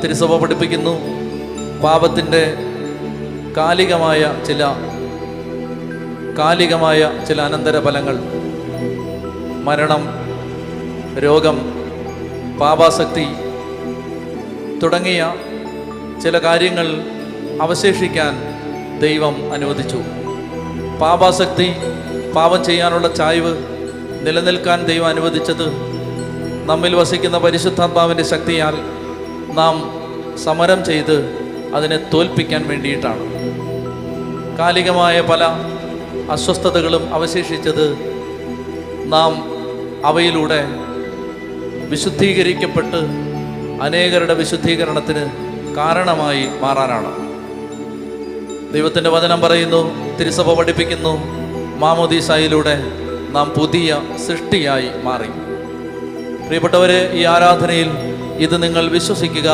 തിരുസഭ പഠിപ്പിക്കുന്നു, പാപത്തിൻ്റെ കാലികമായ ചില അനന്തരഫലങ്ങൾ, മരണം, രോഗം, പാപാസക്തി തുടങ്ങിയ ചില കാര്യങ്ങൾ അവശേഷിക്കാൻ ദൈവം അനുവദിച്ചു. പാപാസക്തി, പാപം ചെയ്യാനുള്ള ചായ്വ് നിലനിൽക്കാൻ ദൈവം അനുവദിച്ചത് നമ്മിൽ വസിക്കുന്ന പരിശുദ്ധാത്മാവിൻ്റെ ശക്തിയാൽ നാം സമരം ചെയ്ത് അതിനെ തോൽപ്പിക്കാൻ വേണ്ടിയിട്ടാണ്. കാലികമായ പല അസ്വസ്ഥതകളും അവശേഷിച്ചത് നാം അവയിലൂടെ വിശുദ്ധീകരിക്കപ്പെട്ട് അനേകരുടെ വിശുദ്ധീകരണത്തിന് കാരണമായി മാറാനാണ്. ദൈവത്തിൻ്റെ വചനം പറയുന്നു, തിരുസഭ പഠിപ്പിക്കുന്നു, മാമോദീസായിലൂടെ നാം പുതിയ സൃഷ്ടിയായി മാറി. പ്രിയപ്പെട്ടവരെ, ഈ ആരാധനയിൽ ഇത് നിങ്ങൾ വിശ്വസിക്കുക.